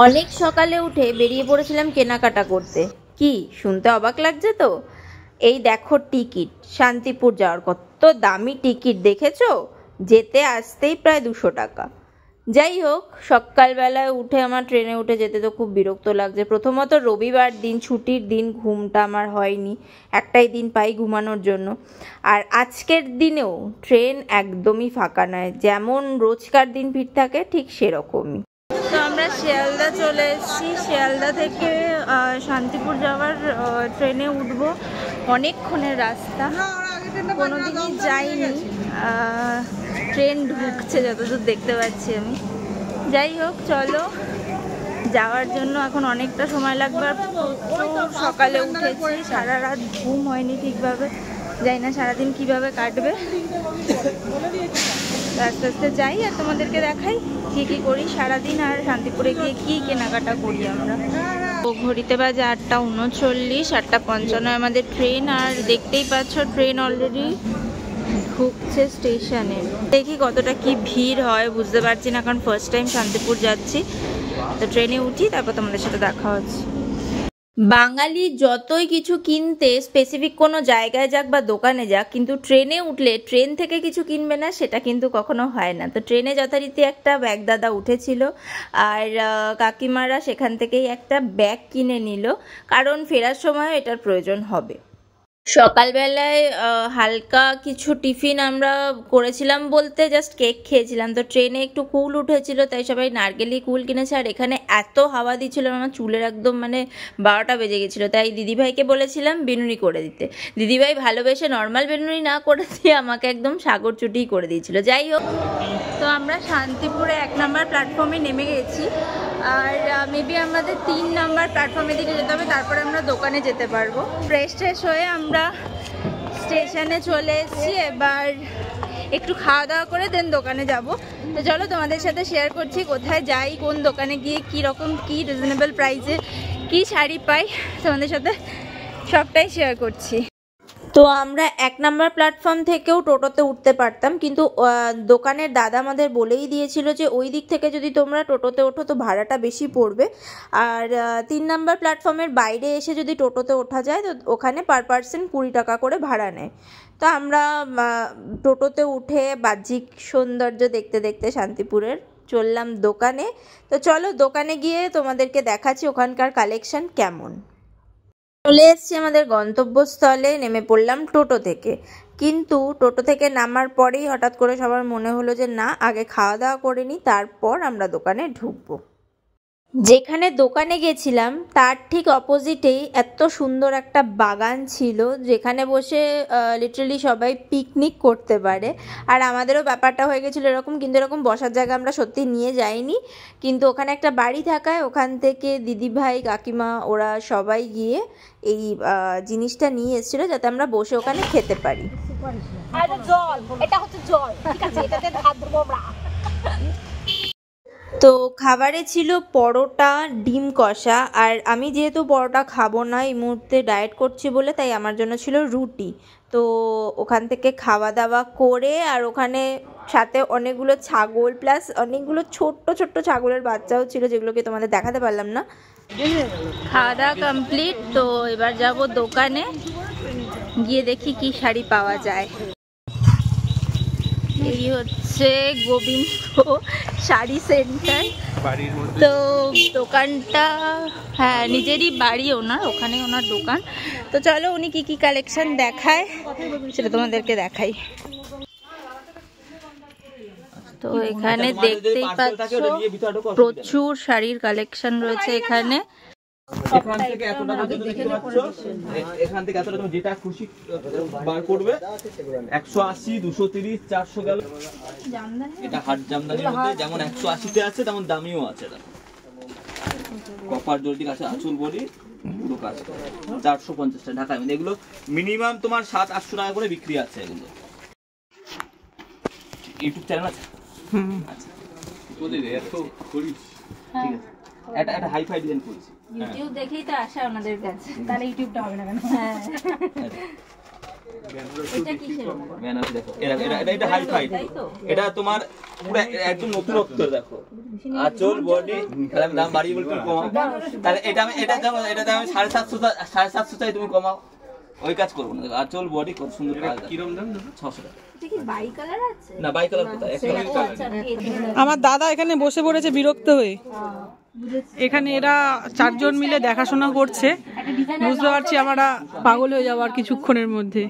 অনেক সকালে উঠে বেরিয়ে পড়েছিলাম কেনাকাটা করতে। কি শুনতে অবাক লাগছে তো? এই দেখো টিকিট, শান্তিপুর যাওয়ার কত দামি টিকিট দেখেছো? যেতে আসতেই প্রায় 200 টাকা। যাই হোক, সকালবেলায় উঠে আমার ট্রেনে উঠে যেতে তো খুব বিরক্ত লাগছে। প্রথমত রবিবার দিন, ছুটির দিন, ঘুমটা আমার হয়নি, একটাই দিন পাই ঘুমানোর জন্য। আর আজকের দিনেও ট্রেন একদমই ফাঁকা নয়, যেমন রোজকার দিন ভিড় থাকে ঠিক সেরকমই। তো আমরা শিয়ালদা চলে এসেছি। শিয়ালদা থেকে শান্তিপুর যাওয়ার ট্রেনে উঠবো। অনেকক্ষণের রাস্তা, কোনোদিনই যাইনি। ট্রেন ঢুকছে যতদূর দেখতে পাচ্ছি আমি। যাই হোক, চলো যাওয়ার জন্য এখন অনেকটা সময় লাগবে। সকালে উঠেছি, সারা রাত ঘুম হয়নি ঠিকভাবে, যাই না সারাদিন কিভাবে কাটবে। আস্তে আস্তে যাই আর তোমাদেরকে দেখাই কি কি করি সারাদিন, আর শান্তিপুরে গিয়ে কি কেনাকাটা করি আমরা। তো ঘড়িতে বাজে 8:39, 8:55 আমাদের ট্রেন। আর দেখতেই পাচ্ছ ট্রেন অলরেডি ঢুকছে স্টেশনে। দেখি কতটা কি ভিড় হয় বুঝতে পারছি না, কারণ ফার্স্ট টাইম শান্তিপুর যাচ্ছি। তো ট্রেনে উঠি, তারপর তোমাদের সাথে দেখা হচ্ছে। বাঙালি যতই কিছু কিনতে স্পেসিফিক কোনো জায়গায় যাক বা দোকানে যাক, কিন্তু ট্রেনে উঠলে ট্রেন থেকে কিছু কিনবে না সেটা কিন্তু কখনো হয় না। তো ট্রেনে যথারীতি একটা ব্যাগ দাদা উঠেছিল, আর কাকিমারা সেখান থেকেই একটা ব্যাগ কিনে নিল, কারণ ফেরার সময় এটার প্রয়োজন হবে। সকালবেলায় হালকা কিছু টিফিন আমরা করেছিলাম, বলতে জাস্ট কেক খেয়েছিলাম। তো ট্রেনে একটু কুল উঠেছিল, তাই সবাই নারকেলি কুল কিনেছে। আর এখানে এত হাওয়া দিচ্ছিল, আমার চুলের একদম 12টা বেজে গেছিলো। তাই দিদিভাইকে বলেছিলাম বেনুনি করে দিতে। দিদিভাই ভালোবেসে নর্মাল বেনুনি না করে দিয়ে আমাকে একদম সাগর চুটিই করে দিয়েছিল। যাই হোক, তো আমরা শান্তিপুরে 1 নম্বর প্ল্যাটফর্মে নেমে গেছি। আর মেবি আমাদের 3 নম্বর প্ল্যাটফর্মের দিকে যেতে হবে, তারপরে আমরা দোকানে যেতে পারবো। ফ্রেশ হয়ে আমরা স্টেশনে চলে এসেছি। এবার একটু খাওয়া দাওয়া করে দেন দোকানে যাব। তো চলো তোমাদের সাথে শেয়ার করছি কোথায় যাই, কোন দোকানে গিয়ে কী রকম কী রিজনেবল প্রাইসে কী শাড়ি পাই, তোমাদের সাথে সবটাই শেয়ার করছি। তো আমরা 1 নম্বর প্ল্যাটফর্ম থেকেও টোটোতে উঠতে পারতাম, কিন্তু দোকানের দাদা আমাদের বলেই দিয়েছিল যে ওই দিক থেকে যদি তোমরা টোটোতে ওঠো তো ভাড়াটা বেশি পড়বে। আর 3 নম্বর প্ল্যাটফর্মের বাইরে এসে যদি টোটোতে ওঠা যায় তো ওখানে পার পার্সন 20 টাকা করে ভাড়া নেয়। তো আমরা টোটোতে উঠে বাহ্যিক সৌন্দর্য দেখতে দেখতে শান্তিপুরের চললাম দোকানে। তো চলো দোকানে গিয়ে তোমাদেরকে দেখাচ্ছি ওখানকার কালেকশন কেমন। চলে এসেছি আমাদের গন্তব্যস্থলে, নেমে পড়লাম টোটো থেকে। কিন্তু টোটো থেকে নামার পরেই হঠাৎ করে সবার মনে হলো যে না, আগে খাওয়া দাওয়া করে নিই, তারপর আমরা দোকানে ঢুকবো। যেখানে দোকানে গেছিলাম তার ঠিক অপোজিটেই এত সুন্দর একটা বাগান ছিল, যেখানে বসে লিটারালি সবাই পিকনিক করতে পারে। আর আমাদেরও ব্যাপারটা হয়ে গেছিলো এরকম, কিন্তু এরকম বসার জায়গা আমরা সত্যি নিয়ে যাইনি। কিন্তু ওখানে একটা বাড়ি থাকায় ওখান থেকে দিদিভাই, কাকিমা ওরা সবাই গিয়ে এই জিনিসটা নিয়ে এসেছিলো যাতে আমরা বসে ওখানে খেতে পারি। তো খাবারে ছিল পরোটা, ডিম কষা। আর আমি যেহেতু পরোটা খাবো না, এই মুহূর্তে ডায়েট করছি বলে, তাই আমার জন্য ছিল রুটি। তো ওখান থেকে খাওয়া দাওয়া করে, আর ওখানে সাথে অনেকগুলো ছাগল প্লাস অনেকগুলো ছোট্ট ছোট্ট ছাগলের বাচ্চাও ছিল, যেগুলোকে তোমাদের দেখাতে পারলাম না। খাওয়া দাওয়া কমপ্লিট। তো এবার যাব দোকানে, গিয়ে দেখি কি শাড়ি পাওয়া যায়। এই হচ্ছে গোবিন্দ শাড়ি সেন্টার। তো দোকানটা হ্যাঁ নিজেরই বাড়ি ওনার, ওখানে ওনার দোকান। তো চলো উনি কি কি কালেকশন দেখায় সেটা তোমাদেরকে দেখাই। তো এখানে দেখতেই পাচ্ছ প্রচুর শাড়ির কালেকশন রয়েছে এখানে। এখান থেকে এত টাকা দেখতে পাচ্ছ, এখান থেকে এত টাকা যেটা খুশি বার করবে। 180, 230, 400 গেল। এটা হাট জামদানির মধ্যে যেমন 180 তে আছে তেমন দামিও আছে। কপার জলদি আছে, আঁচল বলি পুরো কাজ 450 টাকা ঢাকায়। মানে এগুলো মিনিমাম তোমার 700-800 টাকা করে বিক্রি আছে। এগুলো ইউটিউব চ্যানেল আছে। আচ্ছা তোদের এত করিস, ঠিক আছে। এটা হাইফাই ডিজাইন করেছি, ইউটিউব দেখেই তো আসা ওনাদের কাছে, তাহলে ইউটিউবটা হবে না কেন? হ্যাঁ বেনারসি দেখো, এটা হাই ফাইট, এটা তোমার পুরো একদম নতুনত্ব। দেখো আঁচল বডি, তাহলে আমি দাম বাড়িয়ে বলি তুমি কমাও, তাহলে এটা আমি 750 চাই, তুমি কমাও, ওই কাজ করবো না। আঁচল বডি কত সুন্দর কাজ। কিরকম দাম? 600 টাকা। না বাই কালার কোথায়? আমার দাদা এখানে বসে পড়েছে বিরক্ত হয়ে। এখানে এরা 4 জন মিলে দেখাশোনা করছে, বুঝতে পারছি আমরা পাগল হয়ে যাবো আর কিছুক্ষণের মধ্যে।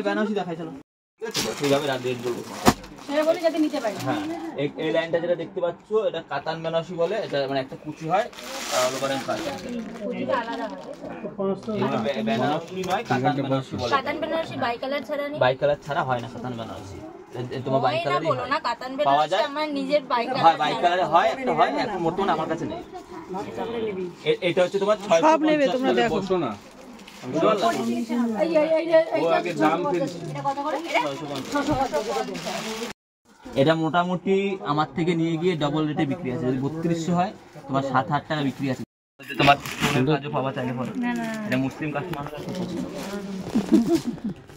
বেনারসি দেখাই চলো, সেইভাবে রাত রেট বলবো। হ্যাঁ, এই লাইনটা যেটা দেখতে পাচ্ছ এটা কাতান বেনারসি বলে, এটা মানে একটা কুচি হয় বেনারসি নয়, কাতান বেনারসি বলে। কাতান বেনারসি বাই কালার ছাড়া নেই, বাই কালার ছাড়া হয় না কাতান বেনারসি। তোমার বাই কালারই বলো না, কাতান বেনারসি আমার নিজের বাই কালার হয়, বাই কালারে হয়, একটা হয়, এখন বর্তমানে আমার কাছে নেই। এটা হচ্ছে তোমার 650 সব নেবে তোমরা দেখো না ও আগে দাম ফেলছি। এটা মোটামুটি আমার থেকে নিয়ে গিয়ে ডবল রেটে বিক্রি আছে। যদি 3200 হয় তোমার 7-8 টাকা বিক্রি আছে। তোমার কাজও পাওয়া চাইলে পরে, এটা মুসলিম কাস্টমার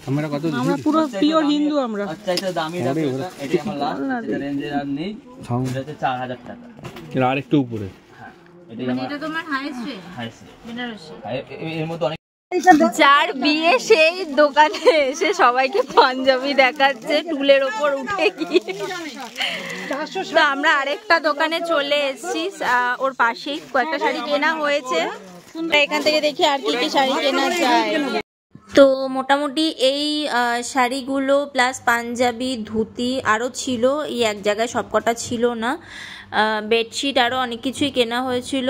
আমরা কত আমরা পুরো পিওর হিন্দু আমরা। আচ্ছা এটা দামি দামি, এটা আমার লাস্ট, এটা রেঞ্জের আর নেই, এটা হচ্ছে 4000 টাকা। এর আর একটু উপরে। হ্যাঁ, এটা মানে আমার এটা তোমার হাইস্ট রেট হাইস্ট বেনারসি। এর মধ্যে অনেক। যার বিয়ে সেই দোকানে এসে সবাইকে পাঞ্জাবি দেখাচ্ছে টুলের ওপর উঠে গিয়ে। তো আমরা আরেকটা দোকানে চলে এসেছি, ওর পাশেই কয়েকটা শাড়ি কেনা হয়েছে। এখান থেকে দেখি আর কি কি শাড়ি কেনা যায়। তো মোটামুটি এই শাড়িগুলো প্লাস পাঞ্জাবি ধুতি আরও ছিল, এই এক জায়গায় সবকটা ছিল না, বেডশিট আরও অনেক কিছুই কেনা হয়েছিল।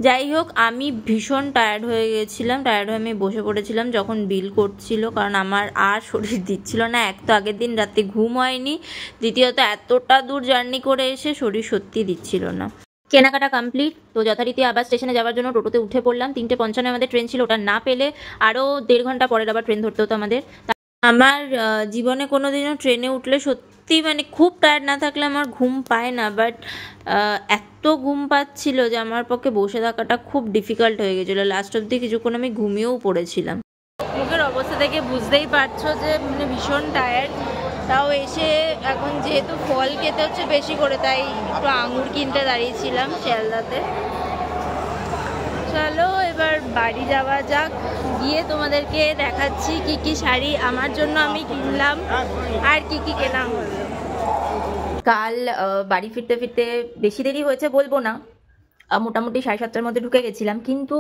যাই হোক, আমি ভীষণ টায়ার্ড হয়ে গেছিলাম, টায়ার্ড হয়ে আমি বসে পড়েছিলাম যখন বিল করছিল, কারণ আমার আর শরীর দিচ্ছিল না। এক তো আগের দিন রাতে ঘুম হয়নি, দ্বিতীয়ত এতটা দূর জার্নি করে এসে শরীর সত্যি দিচ্ছিল না। কেনাকাটা কমপ্লিট, তো যথারীতি আবার স্টেশনে যাওয়ার জন্য টোটোতে উঠে পড়লাম। 3:55 আমাদের ট্রেন ছিল, ওটা না পেলে আরও 1.5 ঘন্টা পরের আবার ট্রেন ধরতে হতো আমাদের। আমার জীবনে কোনোদিনও ট্রেনে উঠলে সত্যি মানে খুব টায়ার্ড না থাকলে আমার ঘুম পায় না, বাট এত ঘুম পাচ্ছিল যে আমার পক্ষে বসে থাকাটা খুব ডিফিকাল্ট হয়ে গেছিলো। লাস্ট অবধি কিছুক্ষণ আমি ঘুমিয়েও পড়েছিলাম। মুখের অবস্থা থেকে বুঝতেই পারছো যে মানে ভীষণ টায়ার্ড। তাও এসে এখন যেহেতু ফল খেতে হচ্ছে বেশি করে, তাই একটু আঙুর কিনতে দাঁড়িয়েছিলাম শিয়ালদাতে। চলো এবার বাড়ি যাওয়া যাক, গিয়ে তোমাদেরকে দেখাচ্ছি কি কি শাড়ি আমার জন্য আমি কিনলাম আর কি কি কেনা হলো। কাল বাড়ি ফিরতে ফিরতে বেশি দেরি হয়েছে বলবো না, মোটামুটি 7:30টার মধ্যে ঢুকে গেছিলাম, কিন্তু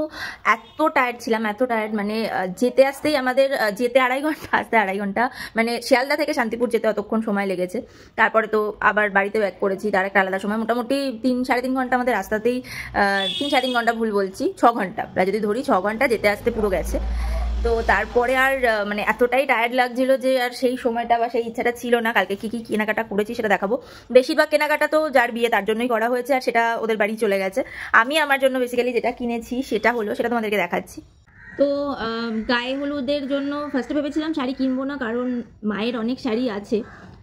এত টায়ার্ড ছিলাম, এত টায়ার্ড মানে যেতে আসতেই আমাদের যেতে 2.5 ঘন্টা, আসতে 2.5 ঘন্টা, মানে শিয়ালদা থেকে শান্তিপুর যেতে অতক্ষণ সময় লেগেছে। তারপরে তো আবার বাড়িতে ব্যাক করেছি, তার একটা আলাদা সময়, মোটামুটি 3-3.5 ঘন্টা আমাদের রাস্তাতেই, 3-3.5 ঘন্টা ভুল বলছি, 6 ঘন্টা প্রায় যদি ধরি, 6 ঘন্টা যেতে আসতে পুরো গেছে। তো তারপরে আর মানে এতটাই টায়ার্ড লাগছিল যে আর সেই সময়টা বা সেই ইচ্ছাটা ছিল না। কালকে কি কি কেনাকাটা করেছি সেটা দেখাবো। বেশিরভাগ কেনাকাটা তো যার বিয়ে তার জন্যই করা হয়েছে, আর সেটা ওদের বাড়ি চলে গেছে। আমি আমার জন্য বেসিক্যালি যেটা কিনেছি সেটা তোমাদেরকে দেখাচ্ছি। তো গায়ে হলুদের জন্য ফার্স্টে ভেবেছিলাম শাড়ি কিনবো না, কারণ মায়ের অনেক শাড়ি আছে,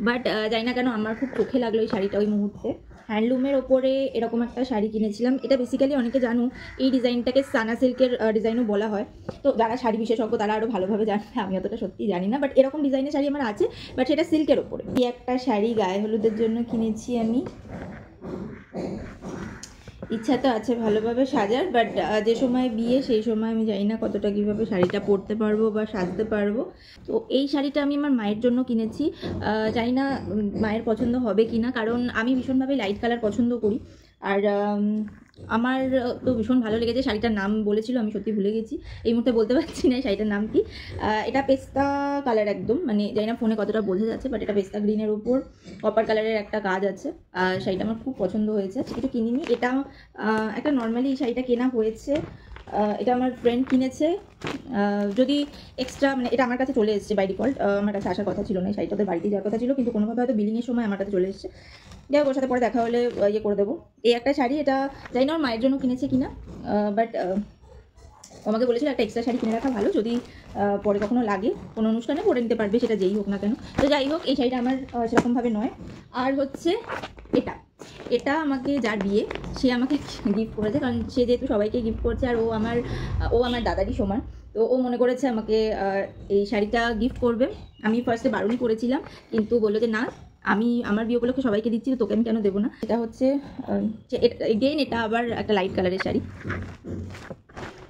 বাট জানি না কেন আমার খুব চোখে লাগলো এই শাড়িটা ওই মুহূর্তে। হ্যান্ডলুমের ওপরে এরকম একটা শাড়ি কিনেছিলাম। এটা বেসিক্যালি অনেকে জানো এই ডিজাইনটাকে সানা সিল্কের ডিজাইনও বলা হয়, তো যারা শাড়ি বিশেষজ্ঞ তারা আরও ভালোভাবে জানবে, আমি অতটা সত্যি জানি না, বাট এরকম ডিজাইনের শাড়ি আমার আছে, বাট সেটা সিল্কের ওপরে। এই একটা শাড়ি গায়ে হলুদের জন্য কিনেছি আমি। ইচ্ছা তো আছে ভালোভাবে সাজার, বাট যে সময় বিয়ে সেই সময় আমি জানি না কতটা কীভাবে শাড়িটা পরতে পারবো বা সাজতে পারবো। তো এই শাড়িটা আমি আমার মায়ের জন্য কিনেছি, জানি না মায়ের পছন্দ হবে কি না, কারণ আমি ভীষণভাবে লাইট কালার পছন্দ করি। আর আমার তো ভীষণ ভালো লেগেছে। শাড়িটার নাম বলেছিল, আমি সত্যি ভুলে গেছি, এই মুহূর্তে বলতে পারছি না শাড়িটার নাম কি। এটা পেস্তা কালার একদম, মানে জানি না ফোনে কতটা বোঝা যাচ্ছে, বাট এটা পেস্তা গ্রিনের ওপর কপার কালারের একটা কাজ আছে। শাড়িটা আমার খুব পছন্দ হয়েছে, কিছু কিনিনি। এটা একটা নর্মালি শাড়িটা কেনা হয়েছে, এটা আমার ফ্রেন্ড কিনেছে। যদি এক্সট্রা মানে এটা আমার কাছে চলে এসেছে বাই ডিফল্ট, আমার কাছে আসার কথা ছিল না, এই শাড়িটা ওদের বাড়িতে যাওয়ার কথা ছিল, কিন্তু কোনোভাবে হয়তো বিলিংয়ের সময় আমার কাছে চলে এসেছে। যাই হোক, ওর সাথে পরে দেখা হলে ইয়ে করে দেবো। এই একটা শাড়ি, এটা জানি না ওর মায়ের জন্য কিনেছে কিনা, বাট আমাকে বলেছিল একটা এক্সট্রা শাড়ি কিনে রাখা ভালো, যদি পরে কখনো লাগে কোনো অনুষ্ঠানে পরে নিতে পারবে, সেটা যেই হোক না কেন। তো যাই হোক, এই শাড়িটা আমার সেরকমভাবে নয়। আর হচ্ছে এটা আমাকে যার বিয়ে সে আমাকে গিফট করেছে, কারণ সে যেহেতু সবাইকে গিফট করছে, আর ও আমার দাদারই সমান, তো ও মনে করেছে আমাকে এই শাড়িটা গিফট করবে। আমি ফার্স্টে বারণই করেছিলাম, কিন্তু বললো যে না, আমি আমার বিয়ে উপলক্ষে সবাইকে দিচ্ছি, তো তোকে আমি কেন দেবো না। এটা হচ্ছে এগেইন এটা আবার একটা লাইট কালারের শাড়ি।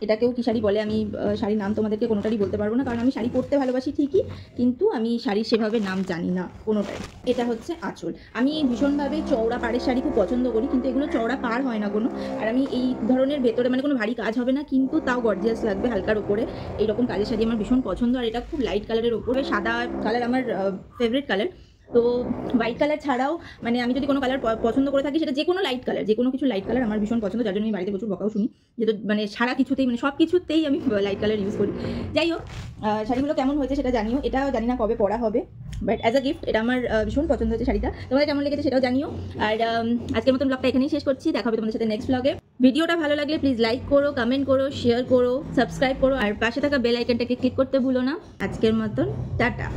এটাকেও কি শাড়ি বলে, আমি শাড়ির নাম তোমাদেরকে কোনোটারই বলতে পারবো না, কারণ আমি শাড়ি পরতে ভালোবাসি ঠিকই, কিন্তু আমি শাড়ির সেভাবে নাম জানি না কোনোটাই। এটা হচ্ছে আঁচল। আমি ভীষণভাবে চওড়া পাড়ের শাড়ি খুব পছন্দ করি, কিন্তু এগুলো চওড়া পাড় হয় না কোনো। আর আমি এই ধরনের ভেতরে মানে কোনো ভারী কাজ হবে না, কিন্তু তাও গর্জিয়াস লাগবে হালকার ওপরে, এইরকম কাজের শাড়ি আমার ভীষণ পছন্দ। আর এটা খুব লাইট কালারের ওপরে, সাদা কালার আমার ফেভারিট কালার। তো হোয়াইট কালার ছাড়াও মানে আমি যদি কোনো কালার পছন্দ করে থাকি, সেটা যে কোনো লাইট কালার, যে কোনো কিছু লাইট কালার আমার ভীষণ পছন্দ, যার জন্য আমি বাড়িতে প্রচুর বকাও শুনি, যেহেতু মানে সারা কিছুতেই মানে সব কিছুতেই আমি লাইট কালার ইউজ করি। যাই হোক, শাড়িগুলো কেমন হয়েছে সেটা জানিও, এটাও জানি না কবে পরা হবে, বাট অ্যাজ আ গিফট এটা আমার ভীষণ পছন্দ হয়েছে শাড়িটা। তোমাদের কেমন লেগেছে সেটাও জানিও। আর আজকের মতন ব্লগটা এখানেই শেষ করছি, দেখা হবে তোমাদের সাথে নেক্সট ব্লগে। ভিডিওটা ভালো লাগলে প্লিজ লাইক করো, কমেন্ট করো, শেয়ার করো, সাবস্ক্রাইব করো, আর পাশে থাকা বেল আইকনটাকে ক্লিক করতে ভুলো না। আজকের মতন টাটা।